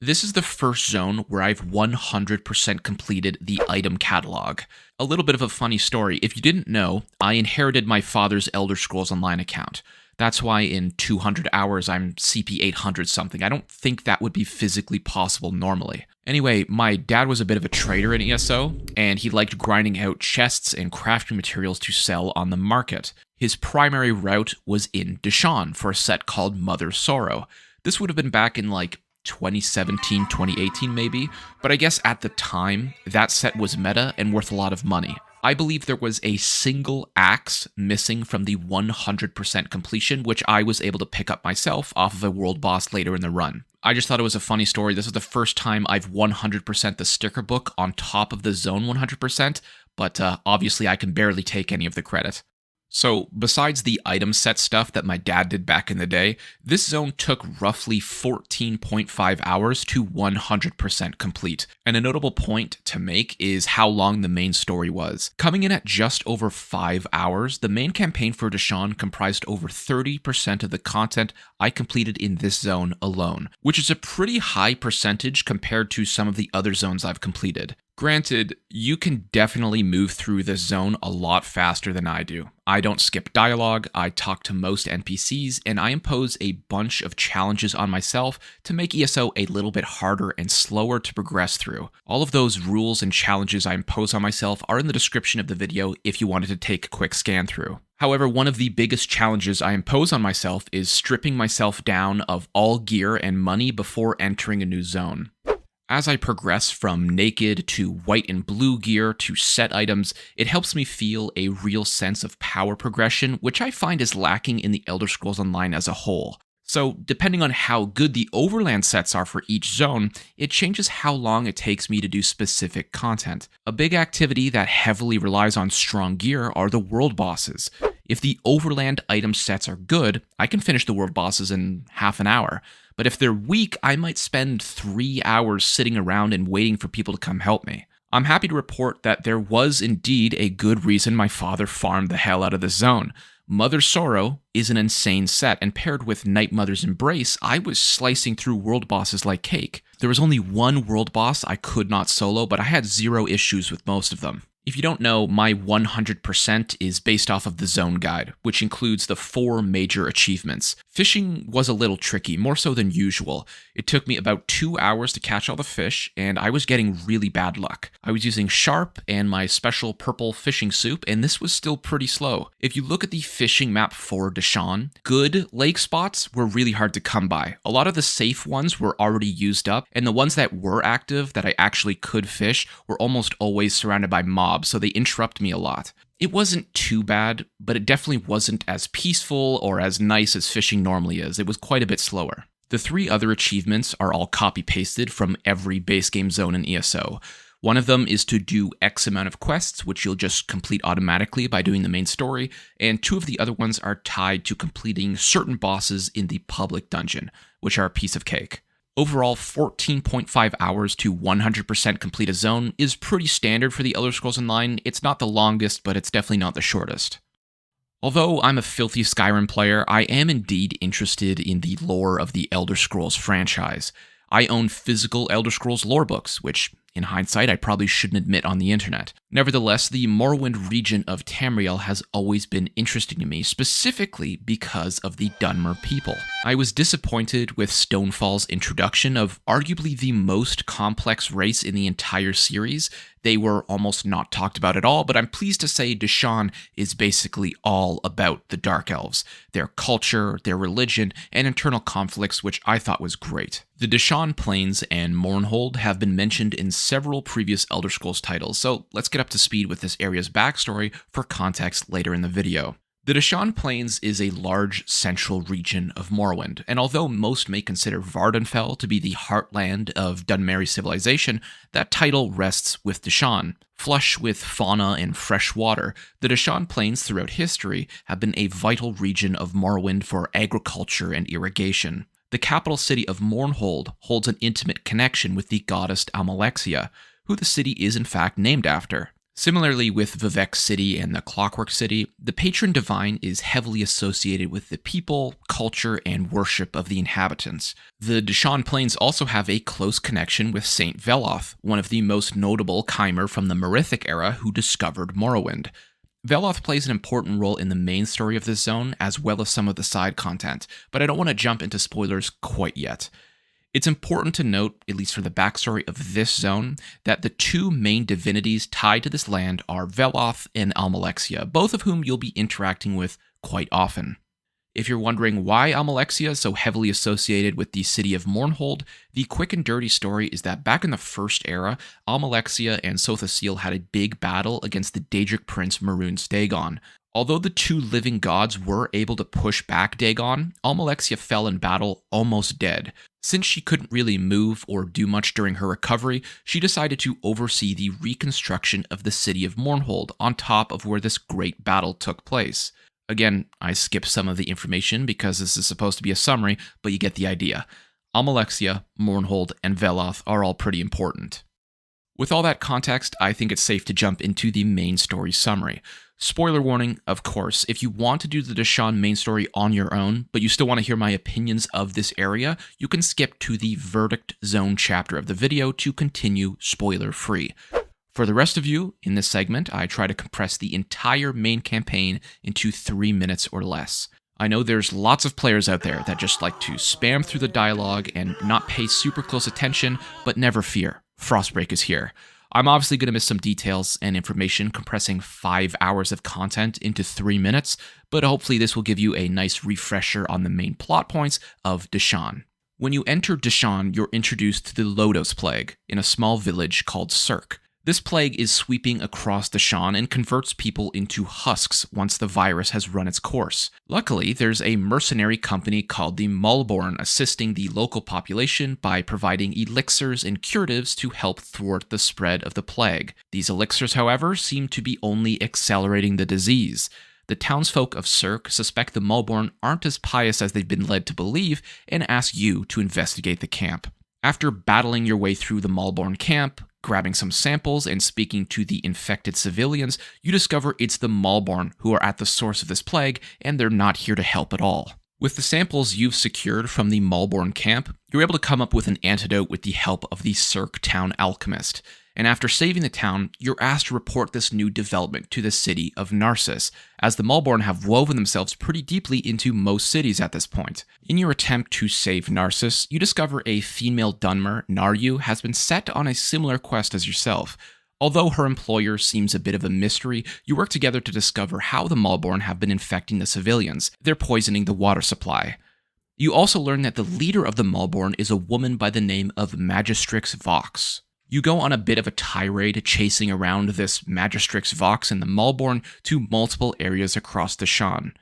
This is the first zone where I've 100% completed the item catalog. A little bit of a funny story. If you didn't know, I inherited my father's Elder Scrolls Online account. That's why in 200 hours I'm CP 800 something. I don't think that would be physically possible normally. Anyway, my dad was a bit of a trader in ESO, and he liked grinding out chests and crafting materials to sell on the market. His primary route was in Deshaan for a set called Mother's Sorrow. This would have been back in 2017, 2018 maybe, but I guess at the time, that set was meta and worth a lot of money. I believe there was a single axe missing from the 100% completion, which I was able to pick up myself off of a world boss later in the run. I just thought it was a funny story. This is the first time I've 100% the sticker book on top of the zone 100%, but obviously I can barely take any of the credit. So, besides the item set stuff that my dad did back in the day, this zone took roughly 14.5 hours to 100% complete. And a notable point to make is how long the main story was. Coming in at just over 5 hours, the main campaign for Deshaan comprised over 30% of the content I completed in this zone alone, which is a pretty high percentage compared to some of the other zones I've completed. Granted, you can definitely move through this zone a lot faster than I do. I don't skip dialogue, I talk to most NPCs, and I impose a bunch of challenges on myself to make ESO a little bit harder and slower to progress through. All of those rules and challenges I impose on myself are in the description of the video if you wanted to take a quick scan through. However, one of the biggest challenges I impose on myself is stripping myself down of all gear and money before entering a new zone. As I progress from naked to white and blue gear to set items, it helps me feel a real sense of power progression, which I find is lacking in the Elder Scrolls Online as a whole. So, depending on how good the overland sets are for each zone, it changes how long it takes me to do specific content. A big activity that heavily relies on strong gear are the world bosses. If the overland item sets are good, I can finish the world bosses in half an hour. But if they're weak, I might spend 3 hours sitting around and waiting for people to come help me. I'm happy to report that there was indeed a good reason my father farmed the hell out of the zone. Mother's Sorrow is an insane set, and paired with Night Mother's Embrace, I was slicing through world bosses like cake. There was only one world boss I could not solo, but I had zero issues with most of them. If you don't know, my 100% is based off of the Zone Guide, which includes the 4 major achievements. Fishing was a little tricky, more so than usual. It took me about 2 hours to catch all the fish, and I was getting really bad luck. I was using Sharp and my special purple fishing soup, and this was still pretty slow. If you look at the fishing map for Deshaan, good lake spots were really hard to come by. A lot of the safe ones were already used up, and the ones that were active that I actually could fish were almost always surrounded by mobs, so they interrupt me a lot. It wasn't too bad, but it definitely wasn't as peaceful or as nice as fishing normally is. It was quite a bit slower. The 3 other achievements are all copy-pasted from every base game zone in ESO. One of them is to do X amount of quests, which you'll just complete automatically by doing the main story, and 2 of the other ones are tied to completing certain bosses in the public dungeon, which are a piece of cake. Overall, 14.5 hours to 100% complete a zone is pretty standard for the Elder Scrolls Online. It's not the longest, but it's definitely not the shortest. Although I'm a filthy Skyrim player, I am indeed interested in the lore of the Elder Scrolls franchise. I own physical Elder Scrolls lore books, which, in hindsight, I probably shouldn't admit on the internet. Nevertheless, the Morrowind region of Tamriel has always been interesting to me, specifically because of the Dunmer people. I was disappointed with Stonefall's introduction of arguably the most complex race in the entire series. They were almost not talked about at all, but I'm pleased to say Deshaan is basically all about the Dark Elves, their culture, their religion, and internal conflicts, which I thought was great. The Deshaan Plains and Mournhold have been mentioned in several previous Elder Scrolls titles, so let's get up to speed with this area's backstory for context later in the video. The Deshaan Plains is a large central region of Morrowind, and although most may consider Vardenfell to be the heartland of Dunmeri civilization, that title rests with Deshaan. Flush with fauna and fresh water, the Deshaan Plains throughout history have been a vital region of Morrowind for agriculture and irrigation. The capital city of Mournhold holds an intimate connection with the goddess Almalexia, who the city is in fact named after. Similarly with Vivek City and the Clockwork City, the patron divine is heavily associated with the people, culture, and worship of the inhabitants. The Deshaan Plains also have a close connection with Saint Veloth, one of the most notable Chimer from the Merithic era who discovered Morrowind. Veloth plays an important role in the main story of this zone, as well as some of the side content, but I don't want to jump into spoilers quite yet. It's important to note, at least for the backstory of this zone, that the two main divinities tied to this land are Veloth and Almalexia, both of whom you'll be interacting with quite often. If you're wondering why Almalexia is so heavily associated with the city of Mournhold, the quick and dirty story is that back in the First Era, Almalexia and Sothasil had a big battle against the Daedric prince Mehrunes Dagon. Although the two living gods were able to push back Dagon, Almalexia fell in battle almost dead. Since she couldn't really move or do much during her recovery, she decided to oversee the reconstruction of the city of Mournhold on top of where this great battle took place. Again, I skipped some of the information because this is supposed to be a summary, but you get the idea. Almalexia, Mournhold, and Veloth are all pretty important. With all that context, I think it's safe to jump into the main story summary. Spoiler warning, of course, if you want to do the Deshaan main story on your own, but you still want to hear my opinions of this area, you can skip to the Verdict Zone chapter of the video to continue spoiler-free. For the rest of you, in this segment, I try to compress the entire main campaign into 3 minutes or less. I know there's lots of players out there that just like to spam through the dialogue and not pay super close attention, but never fear, Frostbreak is here. I'm obviously going to miss some details and information compressing 5 hours of content into 3 minutes, but hopefully this will give you a nice refresher on the main plot points of Deshaan. When you enter Deshaan, you're introduced to the Lodos Plague in a small village called Cirque. This plague is sweeping across Deshaan and converts people into husks once the virus has run its course. Luckily, there's a mercenary company called the Malborn assisting the local population by providing elixirs and curatives to help thwart the spread of the plague. These elixirs, however, seem to be only accelerating the disease. The townsfolk of Cirque suspect the Malborn aren't as pious as they've been led to believe and ask you to investigate the camp. After battling your way through the Malborn camp, grabbing some samples and speaking to the infected civilians, you discover it's the Malborn who are at the source of this plague, and they're not here to help at all. With the samples you've secured from the Malborn camp, you're able to come up with an antidote with the help of the Cirque town alchemist. And after saving the town, you're asked to report this new development to the city of Narcissus, as the Malborn have woven themselves pretty deeply into most cities at this point. In your attempt to save Narcissus, you discover a female Dunmer, Naryu, has been set on a similar quest as yourself. Although her employer seems a bit of a mystery, you work together to discover how the Malborn have been infecting the civilians. They're poisoning the water supply. You also learn that the leader of the Malborn is a woman by the name of Magistrix Vox. You go on a bit of a tirade chasing around this Magistrix Vox and the Malborn to multiple areas across Deshaan.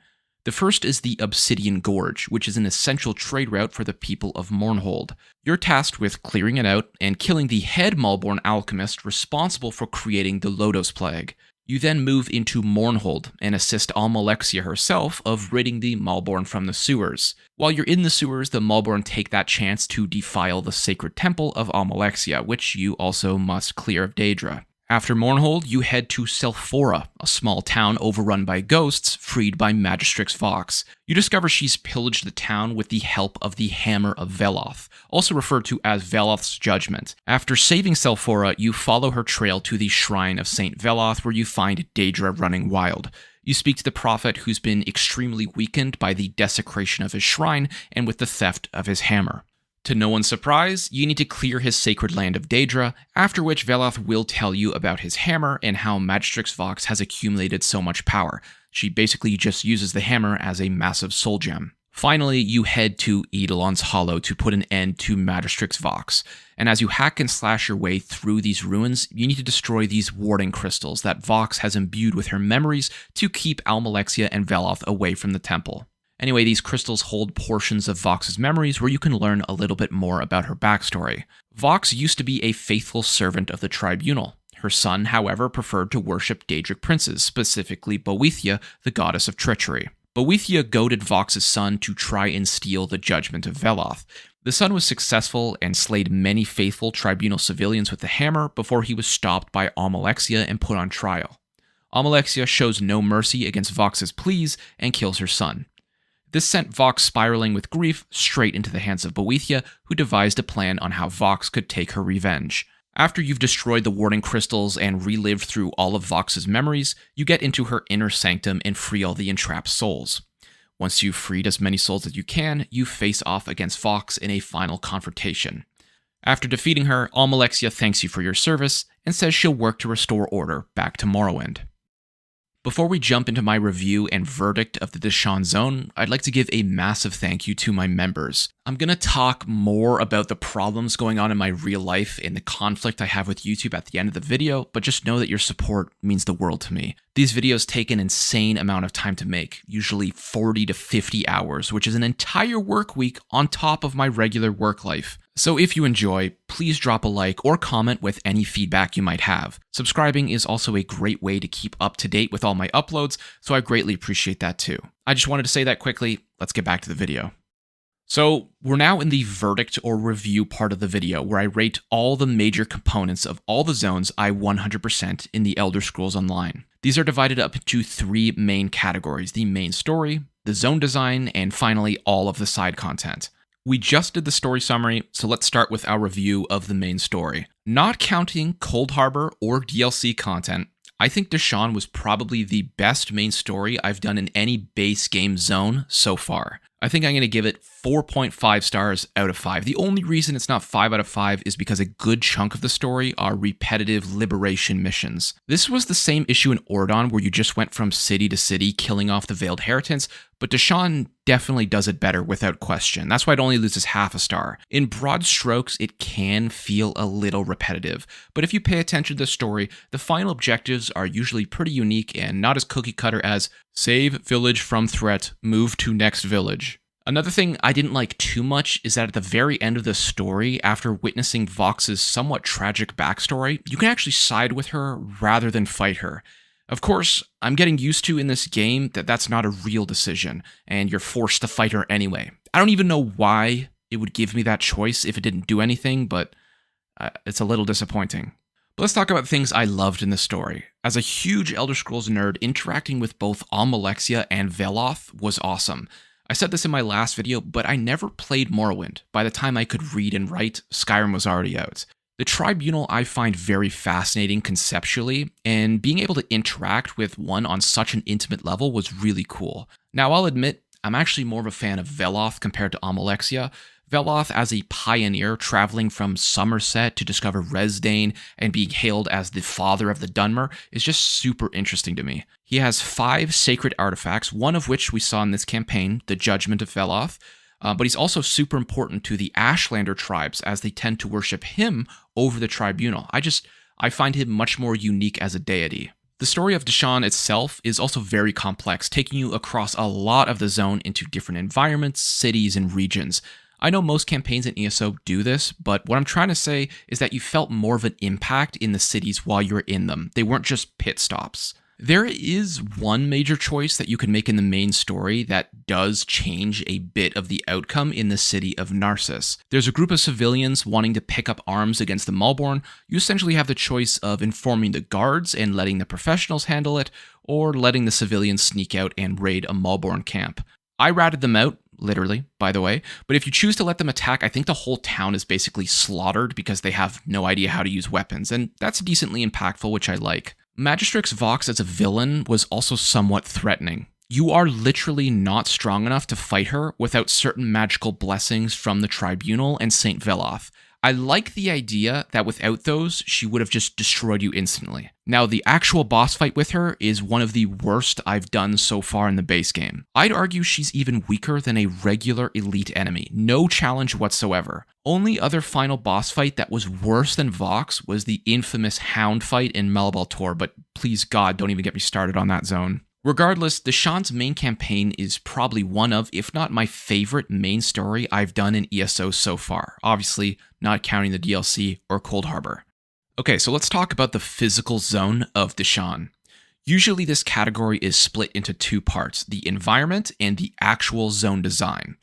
The first is the Obsidian Gorge, which is an essential trade route for the people of Mournhold. You're tasked with clearing it out and killing the head Malborn alchemist responsible for creating the Lodos Plague. You then move into Mournhold and assist Almalexia herself of ridding the Malborn from the sewers. While you're in the sewers, the Malborn take that chance to defile the sacred temple of Almalexia, which you also must clear of Daedra. After Mournhold, you head to Selphora, a small town overrun by ghosts, freed by Magistrix Vox. You discover she's pillaged the town with the help of the Hammer of Veloth, also referred to as Veloth's Judgment. After saving Selphora, you follow her trail to the Shrine of Saint Veloth, where you find Daedra running wild. You speak to the prophet, who's been extremely weakened by the desecration of his shrine and with the theft of his hammer. To no one's surprise, you need to clear his sacred land of Daedra, after which Veloth will tell you about his hammer and how Magistrix Vox has accumulated so much power. She basically just uses the hammer as a massive soul gem. Finally, you head to Eidolon's Hollow to put an end to Magistrix Vox, and as you hack and slash your way through these ruins, you need to destroy these warding crystals that Vox has imbued with her memories to keep Almalexia and Veloth away from the temple. Anyway, these crystals hold portions of Vox's memories where you can learn a little bit more about her backstory. Vox used to be a faithful servant of the Tribunal. Her son, however, preferred to worship Daedric princes, specifically Boethia, the goddess of treachery. Boethia goaded Vox's son to try and steal the judgment of Veloth. The son was successful and slayed many faithful tribunal civilians with the hammer before he was stopped by Almalexia and put on trial. Almalexia shows no mercy against Vox's pleas and kills her son. This sent Vox spiraling with grief straight into the hands of Boethia, who devised a plan on how Vox could take her revenge. After you've destroyed the warding crystals and relived through all of Vox's memories, you get into her inner sanctum and free all the entrapped souls. Once you've freed as many souls as you can, you face off against Vox in a final confrontation. After defeating her, Almalexia thanks you for your service and says she'll work to restore order back to Morrowind. Before we jump into my review and verdict of the Deshaan zone, I'd like to give a massive thank you to my members. I'm going to talk more about the problems going on in my real life and the conflict I have with YouTube at the end of the video, but just know that your support means the world to me. These videos take an insane amount of time to make, usually 40 to 50 hours, which is an entire work week on top of my regular work life. So if you enjoy, please drop a like or comment with any feedback you might have. Subscribing is also a great way to keep up to date with all my uploads, so I greatly appreciate that too. I just wanted to say that quickly. Let's get back to the video. So we're now in the verdict or review part of the video where I rate all the major components of all the zones I 100% in the Elder Scrolls Online. These are divided up into 3 main categories: the main story, the zone design, and finally all of the side content. We just did the story summary, so let's start with our review of the main story. Not counting Cold Harbor or DLC content, I think Deshaan was probably the best main story I've done in any base game zone so far. I think I'm going to give it 4.5 stars out of 5. The only reason it's not 5 out of 5 is because a good chunk of the story are repetitive liberation missions. This was the same issue in Ordon where you just went from city to city killing off the Veiled Heritance, but Deshaan definitely does it better without question. That's why it only loses half a star. In broad strokes, it can feel a little repetitive, but if you pay attention to the story, the final objectives are usually pretty unique and not as cookie cutter as save village from threat, move to next village. Another thing I didn't like too much is that at the very end of the story, after witnessing Vox's somewhat tragic backstory, you can actually side with her rather than fight her. Of course, I'm getting used to in this game that that's not a real decision, and you're forced to fight her anyway. I don't even know why it would give me that choice if it didn't do anything, but it's a little disappointing. But let's talk about things I loved in the story. As a huge Elder Scrolls nerd, interacting with both Almalexia and Veloth was awesome. I said this in my last video, but I never played Morrowind. By the time I could read and write, Skyrim was already out. The Tribunal I find very fascinating conceptually, and being able to interact with one on such an intimate level was really cool. Now, I'll admit, I'm actually more of a fan of Veloth compared to Almalexia. Veloth as a pioneer traveling from Somerset to discover Resdane and being hailed as the father of the Dunmer is just super interesting to me. He has 5 sacred artifacts, one of which we saw in this campaign, the Judgment of Veloth, but he's also super important to the Ashlander tribes as they tend to worship him over the Tribunal. I find him much more unique as a deity. The story of Deshaan itself is also very complex, taking you across a lot of the zone into different environments, cities, and regions. I know most campaigns in ESO do this, but what I'm trying to say is that you felt more of an impact in the cities while you were in them. They weren't just pit stops. There is one major choice that you can make in the main story that does change a bit of the outcome in the city of Narcissus. There's a group of civilians wanting to pick up arms against the Malborn. You essentially have the choice of informing the guards and letting the professionals handle it, or letting the civilians sneak out and raid a Malborn camp. I ratted them out, literally, by the way, but if you choose to let them attack, I think the whole town is basically slaughtered because they have no idea how to use weapons, and that's decently impactful, which I like. Magistrix Vox as a villain was also somewhat threatening. You are literally not strong enough to fight her without certain magical blessings from the Tribunal and Saint Veloth. I like the idea that without those, she would have just destroyed you instantly. Now, the actual boss fight with her is one of the worst I've done so far in the base game. I'd argue she's even weaker than a regular elite enemy. No challenge whatsoever. Only other final boss fight that was worse than Vox was the infamous Hound fight in Malabaltor, but please God, don't even get me started on that zone. Regardless, Deshaan's main campaign is probably one of, if not my favorite main story I've done in ESO so far, obviously not counting the DLC or Cold Harbor. Okay, so let's talk about the physical zone of Deshaan. Usually this category is split into 2 parts, the environment and the actual zone design.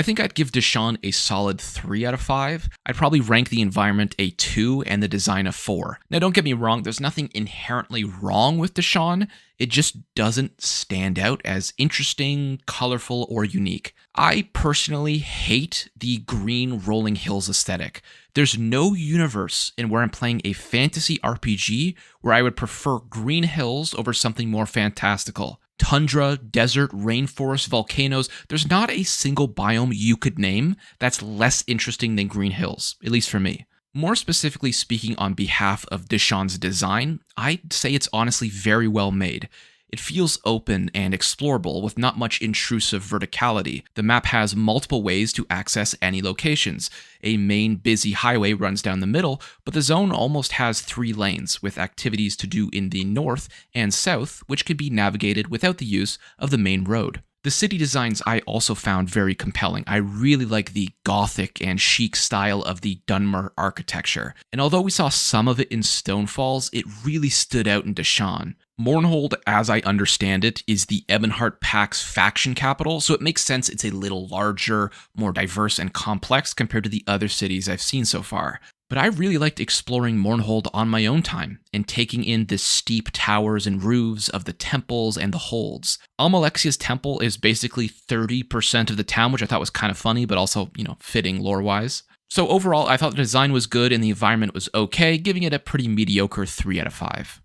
I think I'd give Deshaan a solid 3 out of 5. I'd probably rank the environment a 2 and the design a 4. Now, don't get me wrong, there's nothing inherently wrong with Deshaan. It just doesn't stand out as interesting, colorful, or unique. I personally hate the green rolling hills aesthetic. There's no universe in where I'm playing a fantasy RPG where I would prefer green hills over something more fantastical. Tundra, desert, rainforest, volcanoes, there's not a single biome you could name that's less interesting than green hills, at least for me. More specifically speaking on behalf of Deshaan's design, I'd say it's honestly very well made. It feels open and explorable with not much intrusive verticality. The map has multiple ways to access any locations. A main busy highway runs down the middle, but the zone almost has 3 lanes, with activities to do in the north and south, which can be navigated without the use of the main road. The city designs I also found very compelling. I really like the gothic and chic style of the Dunmer architecture. And although we saw some of it in Stonefalls, it really stood out in Deshaan. Mournhold, as I understand it, is the Ebonheart Pack's faction capital, so it makes sense it's a little larger, more diverse and complex compared to the other cities I've seen so far. But I really liked exploring Mournhold on my own time and taking in the steep towers and roofs of the temples and the holds. Almalexia's temple is basically 30% of the town, which I thought was kind of funny, but also, fitting lore-wise. So overall, I thought the design was good and the environment was okay, giving it a pretty mediocre 3 out of 5.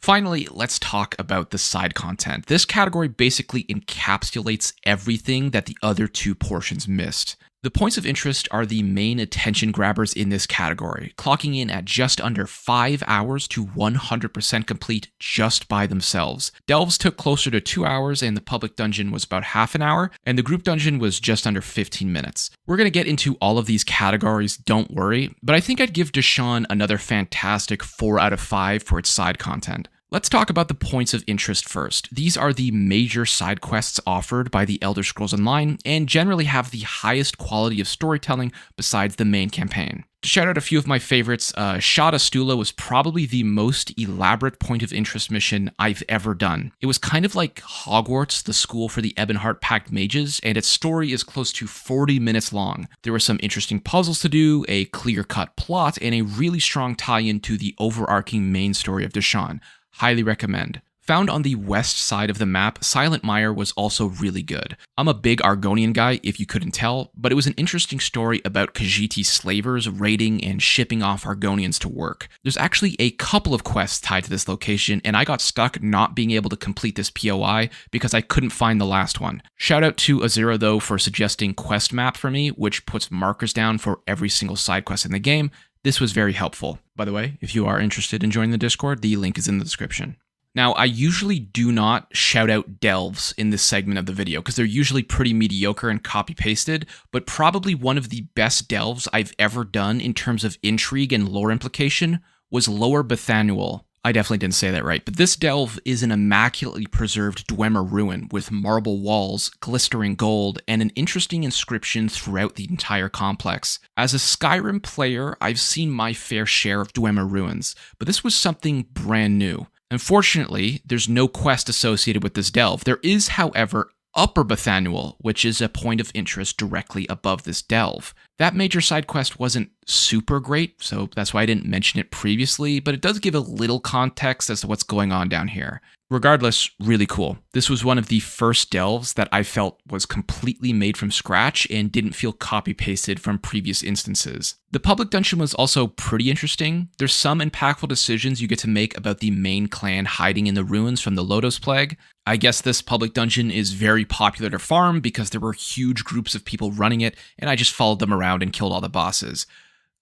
Finally, let's talk about the side content. This category basically encapsulates everything that the other 2 portions missed. The points of interest are the main attention grabbers in this category, clocking in at just under 5 hours to 100% complete just by themselves. Delves took closer to 2 hours and the public dungeon was about half an hour, and the group dungeon was just under 15 minutes. We're going to get into all of these categories, don't worry, but I think I'd give Deshaan another fantastic 4 out of 5 for its side content. Let's talk about the points of interest first. These are the major side quests offered by the Elder Scrolls Online and generally have the highest quality of storytelling besides the main campaign. To shout out a few of my favorites, Shada Stula was probably the most elaborate point of interest mission I've ever done. It was kind of like Hogwarts, the school for the Ebonheart Pact mages, and its story is close to 40 minutes long. There were some interesting puzzles to do, a clear-cut plot, and a really strong tie-in to the overarching main story of Deshaan. Highly recommend. Found on the west side of the map, Silent Mire was also really good. I'm a big Argonian guy, if you couldn't tell, but it was an interesting story about Khajiit slavers raiding and shipping off Argonians to work. There's actually a couple of quests tied to this location, and I got stuck not being able to complete this POI because I couldn't find the last one. Shout out to Azira though for suggesting Quest Map for me, which puts markers down for every single side quest in the game. This was very helpful. By the way, if you are interested in joining the Discord, the link is in the description. Now, I usually do not shout out delves in this segment of the video because they're usually pretty mediocre and copy-pasted, but probably one of the best delves I've ever done in terms of intrigue and lore implication was Lower Bethanuel. I definitely didn't say that right, but this delve is an immaculately preserved Dwemer ruin with marble walls, glistering gold, and an interesting inscription throughout the entire complex. As a Skyrim player, I've seen my fair share of Dwemer ruins, but this was something brand new. Unfortunately, there's no quest associated with this delve. There is, however, Upper Bethanuel, which is a point of interest directly above this delve. That major side quest wasn't super great, so that's why I didn't mention it previously, but it does give a little context as to what's going on down here. Regardless, really cool. This was one of the first delves that I felt was completely made from scratch and didn't feel copy-pasted from previous instances. The public dungeon was also pretty interesting. There's some impactful decisions you get to make about the main clan hiding in the ruins from the Lodos Plague. I guess this public dungeon is very popular to farm because there were huge groups of people running it, and I just followed them around and killed all the bosses.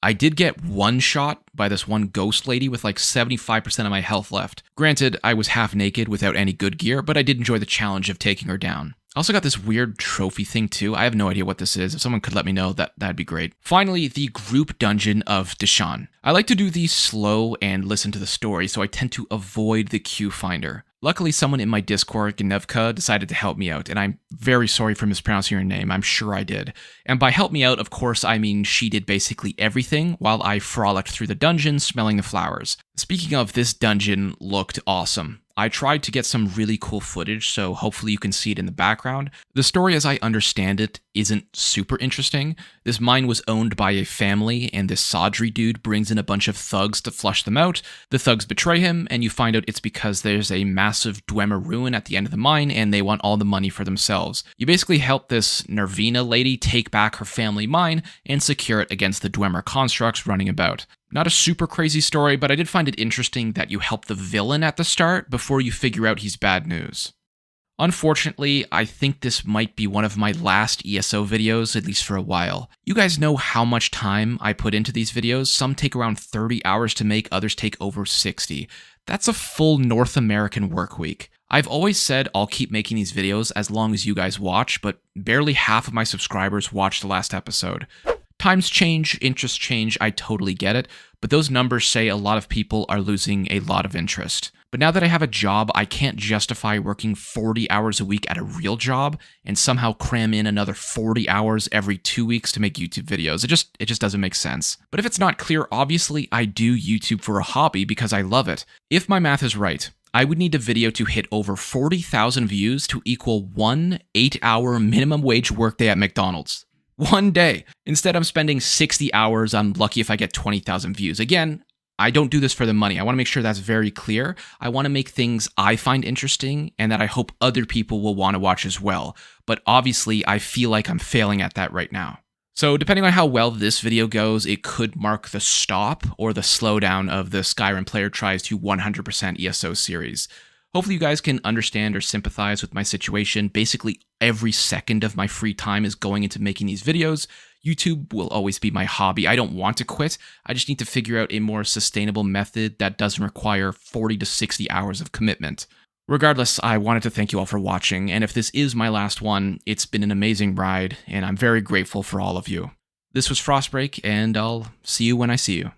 I did get one shot by this one ghost lady with like 75% of my health left. Granted, I was half naked without any good gear, but I did enjoy the challenge of taking her down. I also got this weird trophy thing too. I have no idea what this is. If someone could let me know, that'd be great. Finally, the group dungeon of Deshaan. I like to do these slow and listen to the story, so I tend to avoid the queue finder. Luckily, someone in my Discord, Gnevka, decided to help me out, and I'm very sorry for mispronouncing her name, I'm sure I did. And by help me out, of course, I mean she did basically everything while I frolicked through the dungeon smelling the flowers. Speaking of, this dungeon looked awesome. I tried to get some really cool footage, so hopefully you can see it in the background. The story, as I understand it, isn't super interesting. This mine was owned by a family, and this Sadri dude brings in a bunch of thugs to flush them out. The thugs betray him, and you find out it's because there's a massive Dwemer ruin at the end of the mine, and they want all the money for themselves. You basically help this Nervina lady take back her family mine and secure it against the Dwemer constructs running about. Not a super crazy story, but I did find it interesting that you help the villain at the start before you figure out he's bad news. Unfortunately, I think this might be one of my last ESO videos, at least for a while. You guys know how much time I put into these videos. Some take around 30 hours to make, others take over 60. That's a full North American work week. I've always said I'll keep making these videos as long as you guys watch, but barely half of my subscribers watched the last episode. Times change, interests change, I totally get it, but those numbers say a lot of people are losing a lot of interest. But now that I have a job, I can't justify working 40 hours a week at a real job and somehow cram in another 40 hours every 2 weeks to make YouTube videos. It just doesn't make sense. But if it's not clear, obviously I do YouTube for a hobby because I love it. If my math is right, I would need a video to hit over 40,000 views to equal 1 8-hour minimum wage workday at McDonald's. One day. Instead, I'm spending 60 hours. I'm lucky if I get 20,000 views. Again, I don't do this for the money. I want to make sure that's very clear. I want to make things I find interesting and that I hope other people will want to watch as well. But obviously, I feel like I'm failing at that right now. So depending on how well this video goes, it could mark the stop or the slowdown of the Skyrim Player Tries to 100% ESO series. Hopefully you guys can understand or sympathize with my situation. Basically, every second of my free time is going into making these videos. YouTube will always be my hobby. I don't want to quit. I just need to figure out a more sustainable method that doesn't require 40 to 60 hours of commitment. Regardless, I wanted to thank you all for watching, and if this is my last one, it's been an amazing ride, and I'm very grateful for all of you. This was Frostbreak, and I'll see you when I see you.